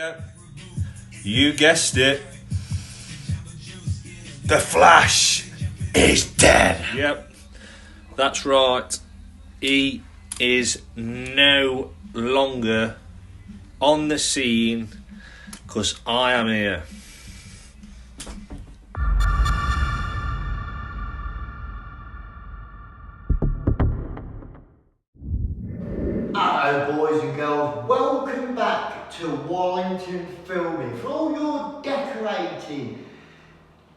Yep. You guessed it. The Flash is dead. Yep. That's right. He is no longer on the scene because I am here. Hello boys and girls, welcome back to Wallington Filming for all your decorating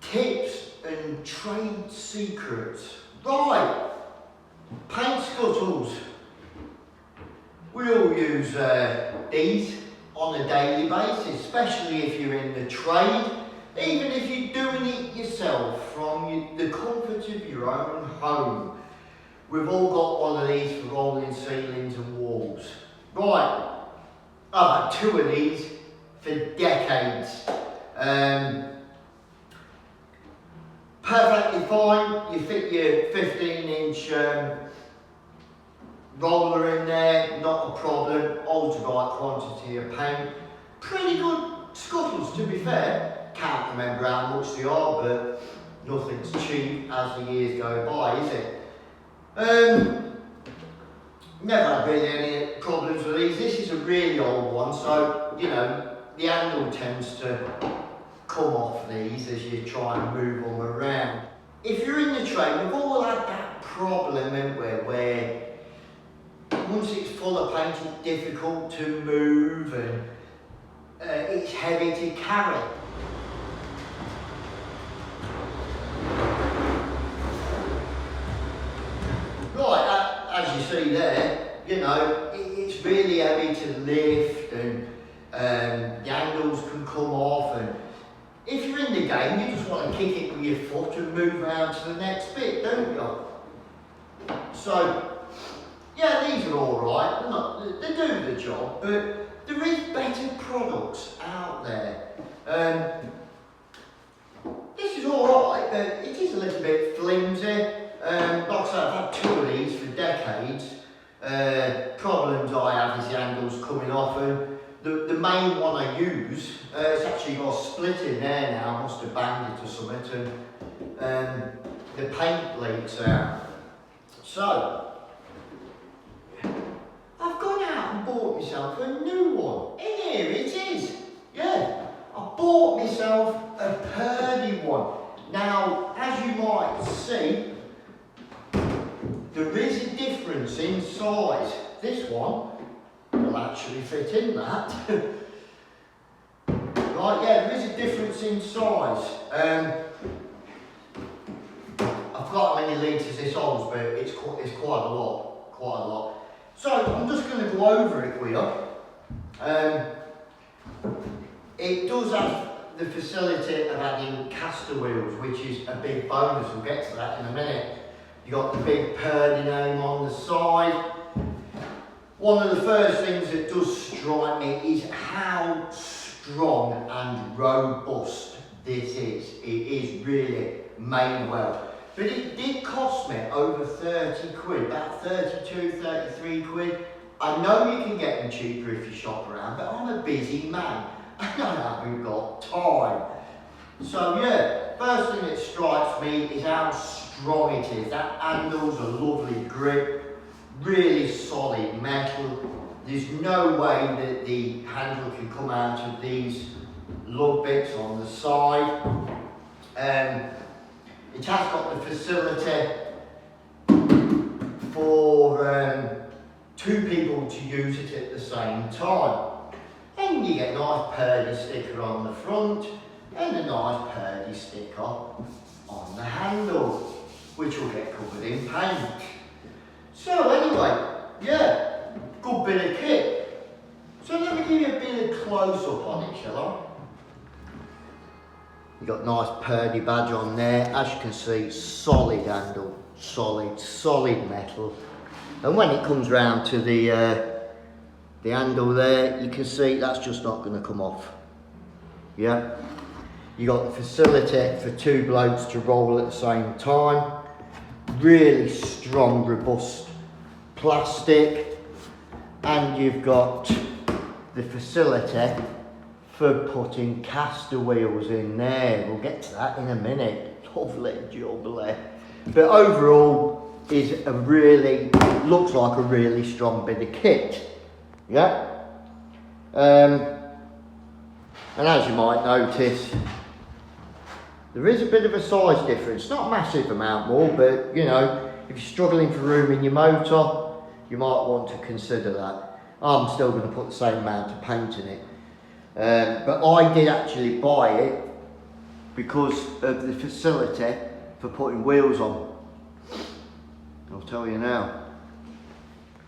tips and trade secrets. Right, paint scuttles. We all use these on a daily basis, especially if you're in the trade, even if you're doing it yourself from the comfort of your own home. We've all got one of these for rolling ceilings and walls. Right, I've had two of these for decades. Perfectly fine. You fit your 15-inch roller in there, not a problem. Holds the right quantity of paint. Pretty good scuttles, to be fair. Can't remember how much they are, but nothing's cheap as the years go by, is it? Never had really any problems with these. This is a really old one, so you know the handle tends to come off these as you try and move them around. If you're in the trade, we've all had that problem, haven't we, where once it's full of paint it's difficult to move and it's heavy to carry. Right, as you see there, you know, it's really heavy to lift and the handles can come off, and if you're in the game you just want to kick it with your foot and move around to the next bit, don't you? So, yeah, these are alright, they do the job, but there is better products out there. This is alright, but it is a little bit flimsy. Like I said, I've had two of these for decades. Problems I have is the handles coming off, and the main one I use, it's actually got a split in there now. I must have banged it or something, and the paint leaks out. So, I've gone out and bought myself a new one. And here it is. Yeah, I bought myself a Purdy one. Now, as you might see, there is a difference in size. This one will actually fit in that. Right, yeah, there is a difference in size. I've got how many litres this holds, but it's quite a lot. So I'm just going to go over it with you. It does have the facility of adding caster wheels, which is a big bonus. We'll get to that in a minute. You got the big Purdy name on the side. One of the first things that does strike me is how strong and robust this is. It is really made well. But it did cost me over 30 quid, about 32, 33 quid. I know you can get them cheaper if you shop around, but I'm a busy man and I haven't got time. So yeah, first thing that strikes me is how strong it is. That handle's a lovely grip, really solid metal. There's no way that the handle can come out of these lug bits on the side. It has got the facility for two people to use it at the same time. And you get a nice Purdy sticker on the front and a nice Purdy sticker on the handle, which will get covered in paint. So anyway, yeah, good bit of kit. So let me give you a bit of close-up on it, shall I? You got a nice Purdy badge on there. As you can see, solid handle, solid metal. And when it comes round to the handle there, you can see that's just not going to come off. Yeah. You got the facility for two blokes to roll at the same time. Really strong, robust plastic. And you've got the facility for putting caster wheels in there. We'll get to that in a minute. Lovely jubbly. But overall, is a really, looks like a really strong bit of kit. Yeah. And as you might notice, there is a bit of a size difference. Not a massive amount more, but you know, if you're struggling for room in your motor, you might want to consider that. I'm still going to put the same amount of paint in it. But I did actually buy it because of the facility for putting wheels on. I'll tell you now.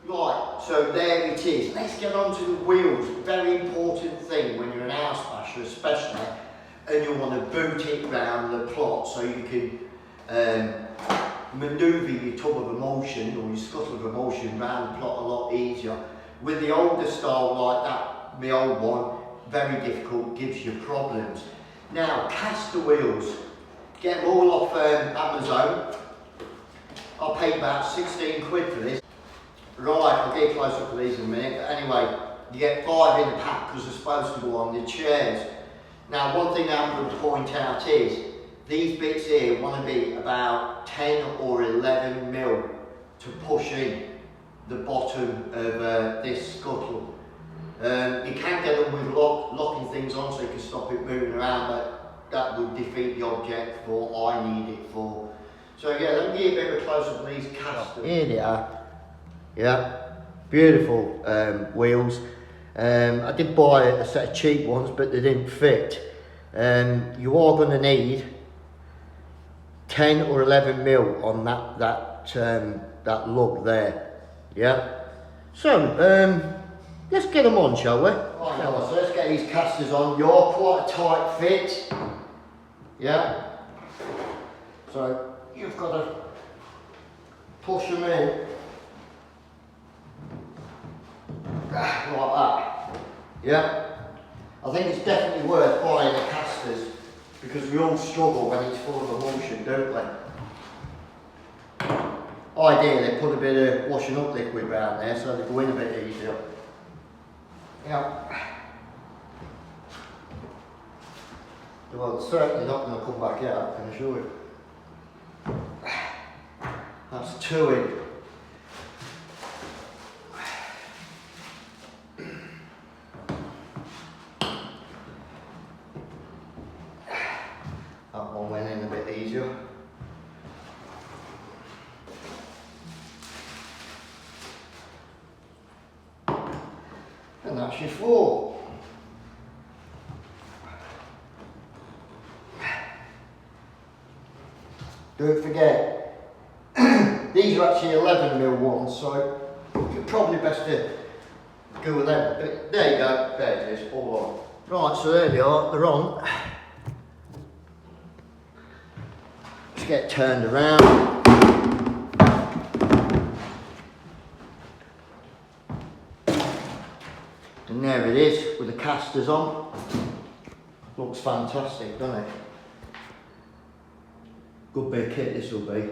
Right, so there it is. Let's get on to the wheels. Very important thing when you're an house basher especially, and you want to boot it round the plot so you can manoeuvre your tub of emulsion or your scuttle of emulsion round the plot a lot easier. With the older style like that, my old one, very difficult, gives you problems. Now, caster wheels, get them all off Amazon. I paid about 16 quid for this. Right, I'll get close up to these in a minute, but anyway, you get 5 in a pack because they're supposed to go on the chairs. Now, one thing I'm going to point out is, these bits here want to be about 10 or 11 mil to push in the bottom of this scuttle. You can get them with locking things on so you can stop it moving around, but that would defeat the object for what I need it for. So yeah, let me give you a bit of a close up on these casters. Here they are. Yeah, beautiful wheels. I did buy a set of cheap ones, but they didn't fit. You are going to need 10 or 11 mil on that lug there. Yeah. So let's get them on, shall we? Right, now, so let's get these casters on. You're quite a tight fit. Yeah. So you've got to push them in. Like that. Yeah. I think it's definitely worth buying the casters because we all struggle when it's full of emulsion, don't we? Ideally, put a bit of washing up liquid around there so they go in a bit easier. Yeah. Well, it's certainly not going to come back out, I can assure you. That's 2 in. That one went in a bit easier. And that's your 4. Don't forget, these are actually 11 mil ones, so you're probably best to go with them. But there you go, there it is, all on. Right, so there they are, they're on. Just get turned around. And there it is, with the casters on. Looks fantastic, doesn't it? Good bit of kit this will be.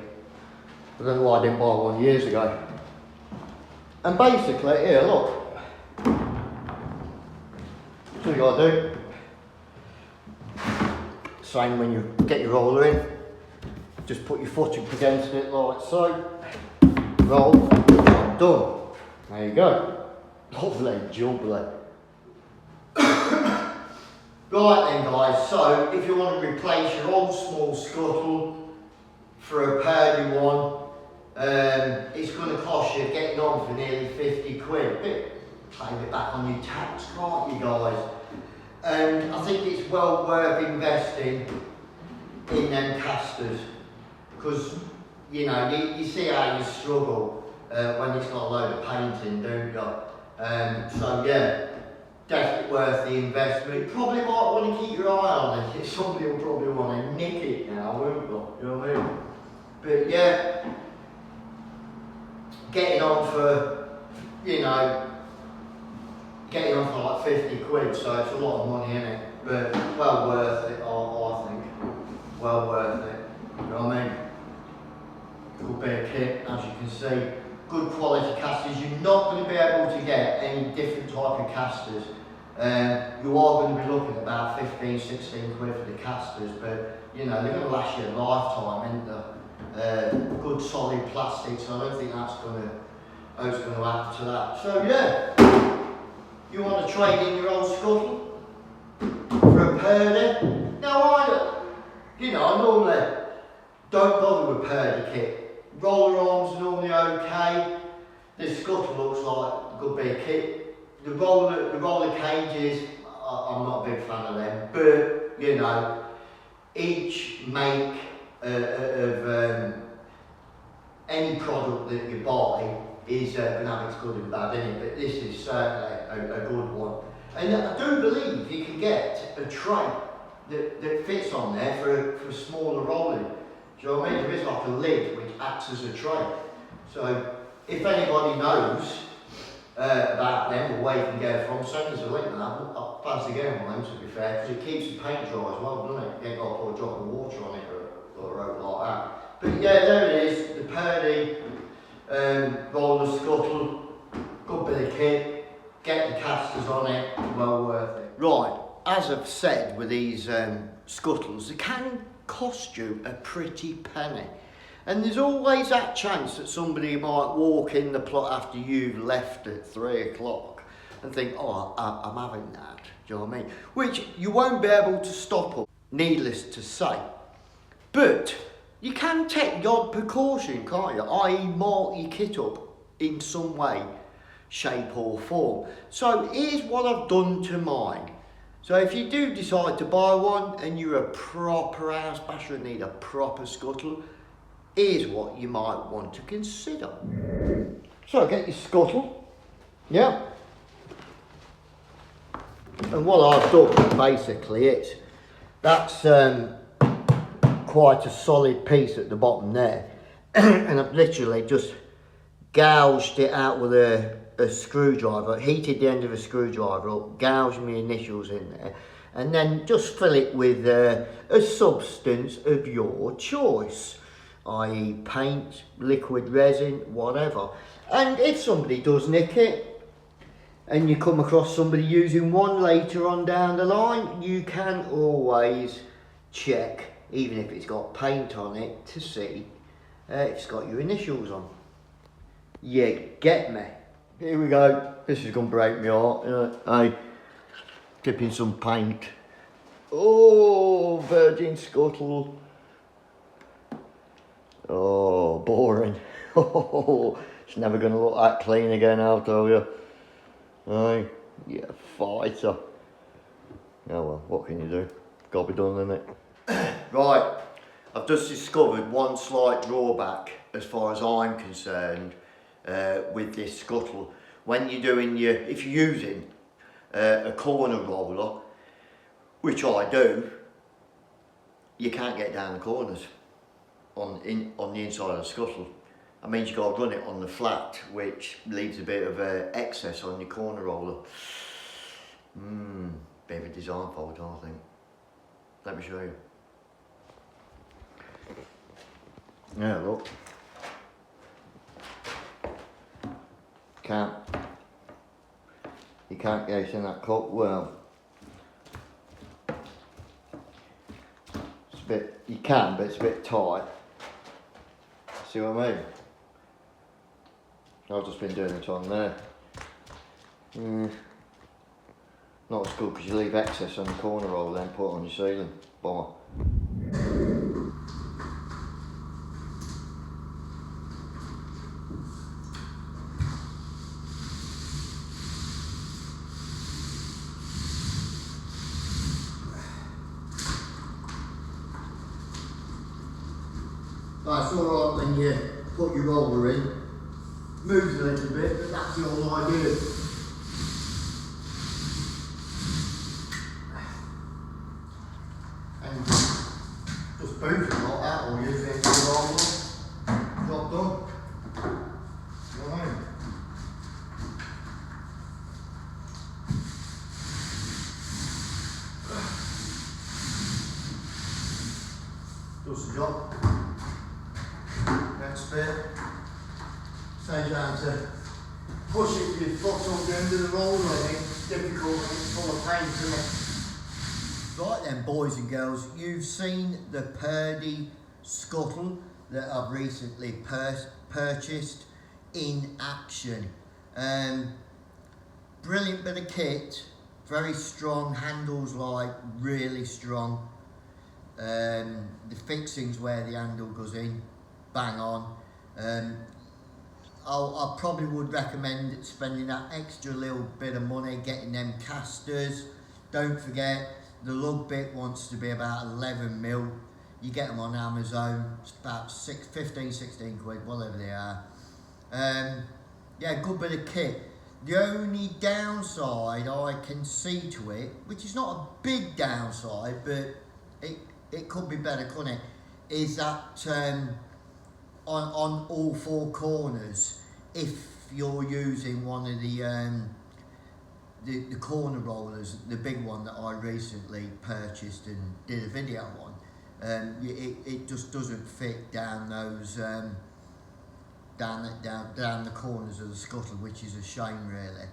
I don't know why I didn't buy one years ago. And basically, here, look. That's all you gotta do. Same when you get your roller in. Just put your foot up against it like so. Roll, done. There you go. Lovely jubbly. Right then guys, so if you want to replace your old small scuttle for a Purdy one, it's going to cost you getting on for nearly 50 quid. But claim it back on your tax, can't you guys? And I think it's well worth investing in them casters because you know you see how you struggle when it's got a load of painting, don't you? So yeah, definitely worth the investment. You probably might want to keep your eye on it. Somebody will probably want to nick it now, won't they? You know what I mean? But yeah, getting on for, you know, getting on for like 50 quid, so it's a lot of money, isn't it? But well worth it, I think. Well worth it. You know what I mean? Good bit of kit, as you can see. Good quality casters. You're not going to be able to get any different type of casters You are going to be looking at about 15, 16 quid for the casters, but you know, they're going to last you a lifetime, aren't they? Good solid plastic, so I don't think that's going to happen to that. So yeah, you want to trade in your old scuttle for a Purdy? Now I normally don't bother with Purdy kit. Roller arms are normally okay. This scuttle looks like a good bit of kit. The roller cages, I'm not a big fan of them, but you know, each make of any product that you buy is going to have its good and bad in it, but this is certainly a good one. And I do believe you can get a tray that fits on there for smaller rolling. Do you know what I mean? There is like a lid which acts as a tray. So if anybody knows about them or where you can get it from, send us a link and I'll pass again on them, to be fair, because it keeps the paint dry as well, doesn't it? You ain't got to put a drop of water on it or a rope like that. But yeah, there it is, the Purdy roller scuttle, good bit of kit, get the casters on it, well worth it. Right, as I've said with these scuttles, they can cost you a pretty penny. And there's always that chance that somebody might walk in the plot after you've left at 3 o'clock and think, oh, I'm having that, do you know what I mean? Which you won't be able to stop them, needless to say. But you can take the odd precaution, can't you? I.e. mark your kit up in some way, shape or form. So here's what I've done to mine. So if you do decide to buy one and you're a proper house basher and need a proper scuttle, here's what you might want to consider. So get your scuttle, yeah. And what I've done basically is, that's quite a solid piece at the bottom there. And I've literally just gouged it out with a screwdriver, heated the end of a screwdriver up, gouged my initials in there, and then just fill it with a substance of your choice, i.e. paint, liquid resin, whatever. And if somebody does nick it, and you come across somebody using one later on down the line, you can always check, even if it's got paint on it, to see if it's got your initials on. You get me? Here we go. This is going to break me heart. I dipping some paint. Oh, virgin scuttle. Oh, boring. Oh, it's never going to look that clean again, I'll tell you. Aye, yeah, fighter. Oh well, what can you do? Got to be done, isn't it? Right, I've just discovered one slight drawback as far as I'm concerned with this scuttle. When you're doing if you're using a corner roller, which I do, you can't get down the corners on the inside of the scuttle. That means you've got to run it on the flat, which leaves a bit of excess on your corner roller. Bit of a design fault, I think. Let me show you. Yeah, look. You can't get it in that cut. Well, it's a bit, you can, but it's a bit tight. See what I mean? I've just been doing it on there. Not as good because you leave excess on the corner roll, then put it on your ceiling. Bomber. That's alright when you put your roller in. Moves a little bit, but that's the whole idea. And just boom it like that, or use it as a roller. Job done. You know what I mean? Does the job. Next bit. Same down to push it with your foot up the end of the roller and it's difficult and it's full of paint, isn't it? Right then, boys and girls, you've seen the Purdy scuttle that I've recently purchased in action. Brilliant bit of kit, very strong, handles like really strong. The fixings where the handle goes in, bang on. I probably would recommend spending that extra little bit of money getting them casters. Don't forget, the lug bit wants to be about 11 mil. You get them on Amazon, it's about 15, 16 quid, whatever they are. Yeah, good bit of kit. The only downside I can see to it, which is not a big downside, but it could be better, couldn't it, is that on all four corners, if you're using one of the corner rollers, the big one that I recently purchased and did a video on, it just doesn't fit down those down the corners of the scuttle, which is a shame really,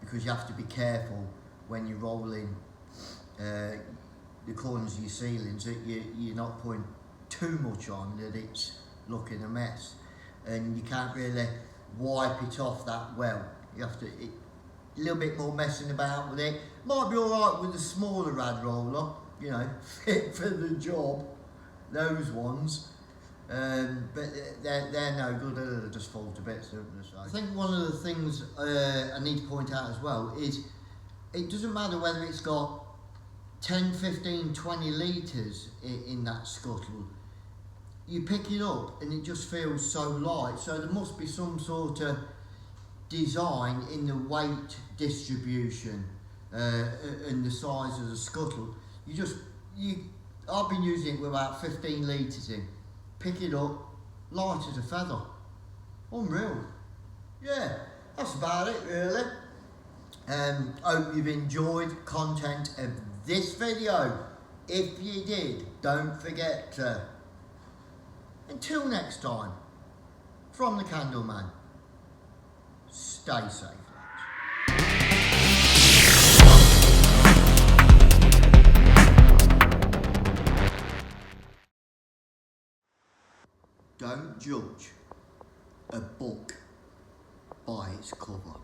because you have to be careful when you're rolling the corners of your ceilings that you're not putting too much on that it's looking a mess, and you can't really wipe it off that well. You have to a little bit more messing about with it. Might be alright with the smaller rad roller, you know, fit for the job, those ones, but they're no good, they just fall to bits. I think one of the things I need to point out as well is it doesn't matter whether it's got 10, 15, 20 litres in that scuttle. You pick it up and it just feels so light, so there must be some sort of design in the weight distribution and the size of the scuttle. I've been using it with about 15 litres in. Pick it up, light as a feather. Unreal. Yeah, that's about it really. Hope you've enjoyed content of this video. If you did, don't forget to, until next time, from the Candleman, stay safe. Don't judge a book by its cover.